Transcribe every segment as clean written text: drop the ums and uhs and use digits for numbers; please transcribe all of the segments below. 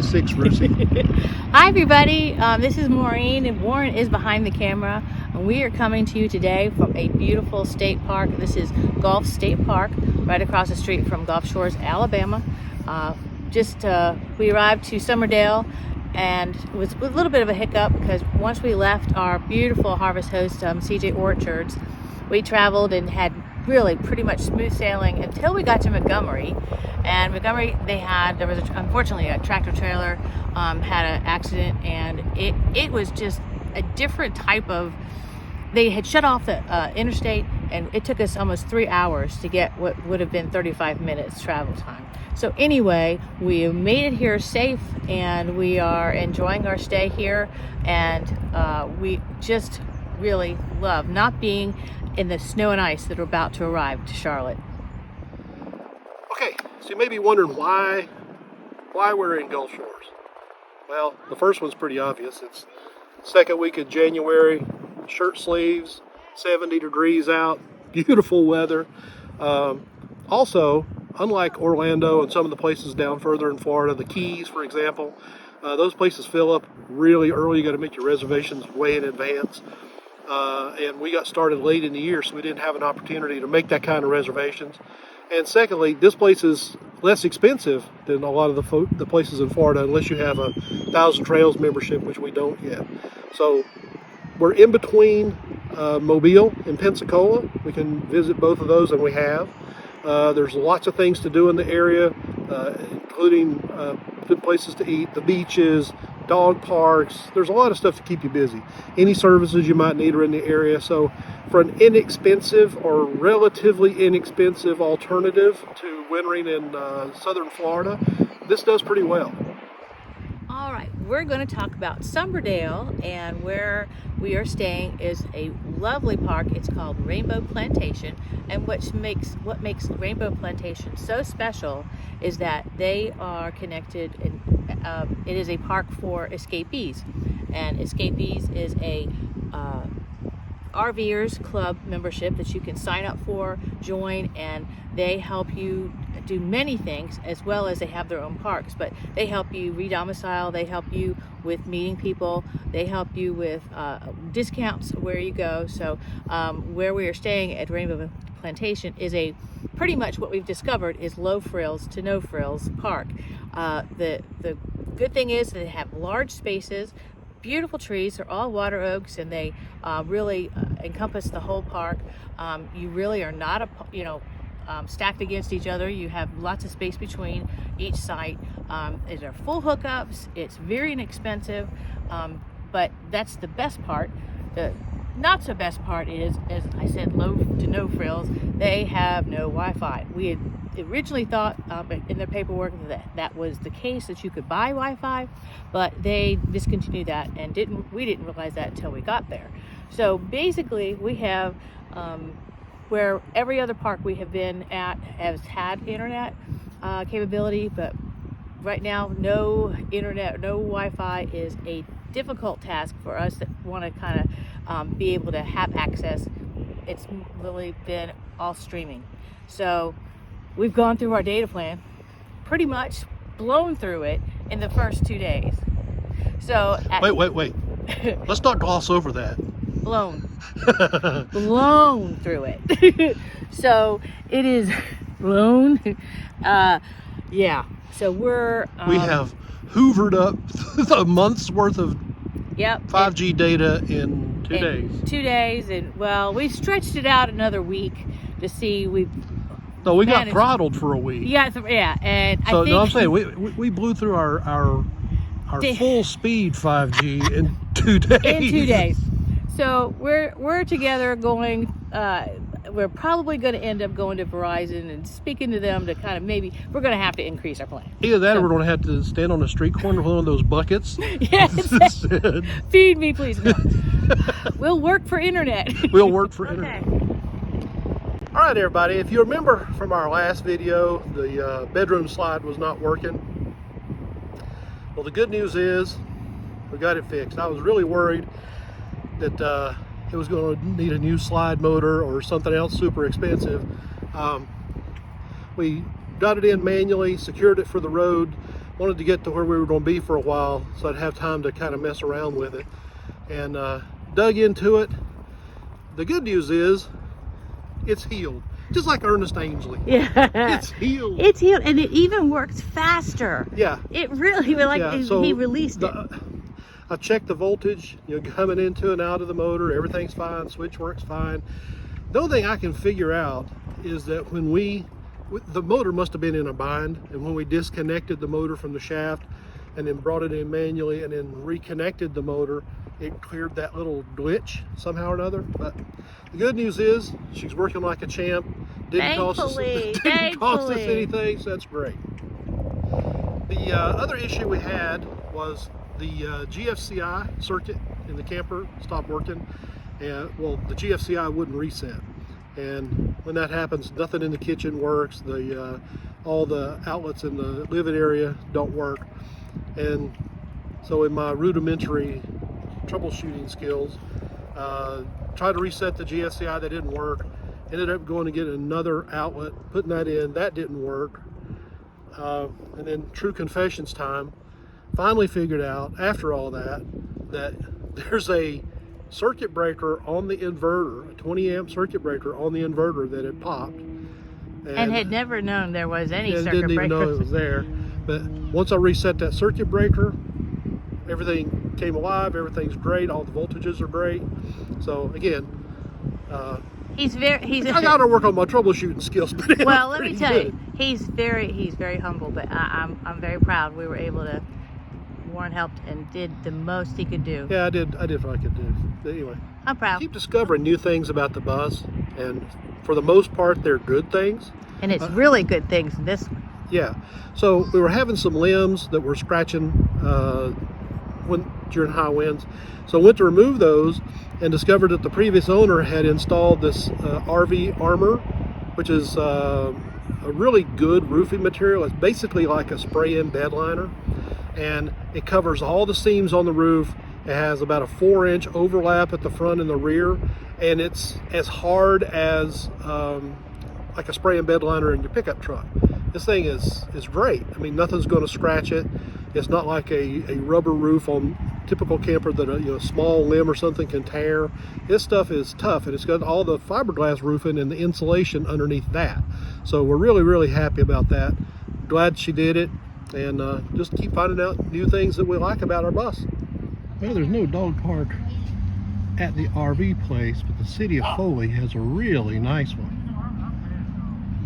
26, Lucy. Hi everybody, this is Maureen, and Warren is behind the camera, and we are coming to you today from a beautiful state park. This is Gulf State Park, right across the street from Gulf Shores, Alabama. We arrived to Summerdale, and it was a little bit of a hiccup because once we left our beautiful harvest host, CJ Orchards, we traveled and had really pretty much smooth sailing until we got to Montgomery. And Montgomery, there was unfortunately a tractor trailer had an accident, and it was just a different type of, they had shut off the interstate, and it took us almost 3 hours to get what would have been 35 minutes travel time. So anyway, we made it here safe, and we are enjoying our stay here, and we just really love not being in the snow and ice that are about to arrive to Charlotte. Okay, so you may be wondering why we're in Gulf Shores. Well, the first one's pretty obvious. It's second week of January, shirt sleeves, 70 degrees out, beautiful weather. Also, unlike Orlando and some of the places down further in Florida, the Keys, for example, those places fill up really early. You got to make your reservations way in advance. And we got started late in the year, so we didn't have an opportunity to make that kind of reservations. And secondly, this place is less expensive than a lot of the places in Florida, unless you have a 1,000 Trails membership, which we don't yet. So we're in between Mobile and Pensacola. We can visit both of those, and we have. There's lots of things to do in the area, including good places to eat, the beaches, dog parks. There's a lot of stuff to keep you busy. Any services you might need are in the area. So for an inexpensive or relatively inexpensive alternative to wintering in southern Florida, this does pretty well. All right, we're going to talk about Summerdale, and where we are staying is a lovely park. It's called Rainbow Plantation, and what makes Rainbow Plantation so special is that they are connected, and it is a park for escapees, and escapees is a RVers club membership that you can sign up for, join, and they help you do many things, as well as they have their own parks, but they help you re-domicile, they help you with meeting people, they help you with discounts where you go. So where we are staying at Rainbow Plantation is pretty much what we've discovered is low frills to no frills park. The good thing is they have large spaces, beautiful trees. They're all water oaks, and they really encompass the whole park. You really are not stacked against each other. You have lots of space between each site. These are full hookups. It's very inexpensive, but that's the best part. The not so best part is, as I said, low to no frills. They have no Wi-Fi. We had originally thought in their paperwork that was the case, that you could buy Wi-Fi, but they discontinued that, and we didn't realize that until we got there. So basically, we have where every other park we have been at has had internet capability, but right now no internet, no Wi-Fi is a difficult task for us that want to kind of be able to have access. It's really been all streaming. So we've gone through our data plan, pretty much blown through it in the first 2 days. So Wait. Let's not gloss over that. Blown through it. So it is blown. Yeah. So we have hoovered up a month's worth of 5G data in 2 days. 2 days, and well, we stretched it out another week to see. We got throttled for a week. Yeah, and so I'm saying we blew through our full speed 5G in 2 days. In 2 days. So we're together going. We're probably going to end up going to Verizon and speaking to them to kind of we're going to have to increase our plan. Either that, or we're going to have to stand on a street corner with one of those buckets. Yes. Feed me, please. No. We'll work for internet. We'll work for internet. All right, everybody. If you remember from our last video, the bedroom slide was not working. Well, the good news is we got it fixed. I was really worried that it was going to need a new slide motor or something else super expensive. We got it in manually, secured it for the road, wanted to get to where we were going to be for a while so I'd have time to kind of mess around with it, and dug into it. The good news is it's healed, just like Ernest Ainsley. Yeah. It's healed. It's healed, and it even works faster. Yeah. It really, like, Yeah, so he released it. I checked the voltage, coming into and out of the motor. Everything's fine. Switch works fine. The only thing I can figure out is that when the motor must have been in a bind, and when we disconnected the motor from the shaft and then brought it in manually and then reconnected the motor, it cleared that little glitch somehow or another. But the good news is she's working like a champ. Didn't cost us anything, so that's great. The other issue we had was the GFCI circuit in the camper stopped working. Well, the GFCI wouldn't reset. And when that happens, nothing in the kitchen works. All the outlets in the living area don't work. And so in my rudimentary troubleshooting skills, tried to reset the GFCI, that didn't work. Ended up going to get another outlet, putting that in, that didn't work. And then true confessions time, finally figured out after all that there's a circuit breaker on the inverter, a 20 amp circuit breaker on the inverter that had popped. And had never known there was any circuit breaker. Didn't even know it was there. But once I reset that circuit breaker, everything came alive, everything's great, all the voltages are great. So again, I gotta work on my troubleshooting skills. But well, let me tell you, he's very humble, but I'm very proud we were able to. Warren helped and did the most he could do. Yeah, I did what I could do. But anyway, I'm proud. I keep discovering new things about the bus, and for the most part, they're good things. And it's really good things in this one. Yeah. So we were having some limbs that were scratching during high winds. So I went to remove those and discovered that the previous owner had installed this RV armor, which is a really good roofing material. It's basically like a spray-in bed liner, and it covers all the seams on the roof. It has about a 4-inch overlap at the front and the rear, and it's as hard as like a spray-in bed liner in your pickup truck. This thing is great. I mean, nothing's going to scratch it. It's not like a rubber roof on typical camper that a small limb or something can tear. This stuff is tough, and it's got all the fiberglass roofing and the insulation underneath that. So we're really, really happy about that. Glad she did it, and just keep finding out new things that we like about our bus. Well, there's no dog park at the RV place, but the city of Foley has a really nice one.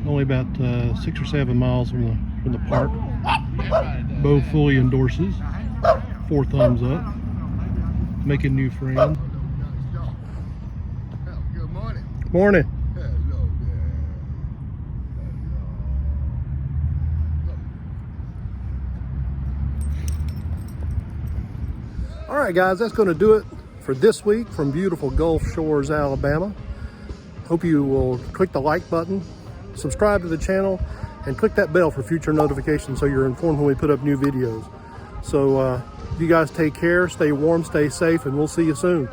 Only about 6 or 7 miles from the park. Bo fully endorses. 4 thumbs up. Making new friends. Good morning. Morning. Hello there. All right, guys, that's going to do it for this week from beautiful Gulf Shores, Alabama. Hope you will click the like button, subscribe to the channel, and click that bell for future notifications so you're informed when we put up new videos. So you guys take care, stay warm, stay safe, and we'll see you soon.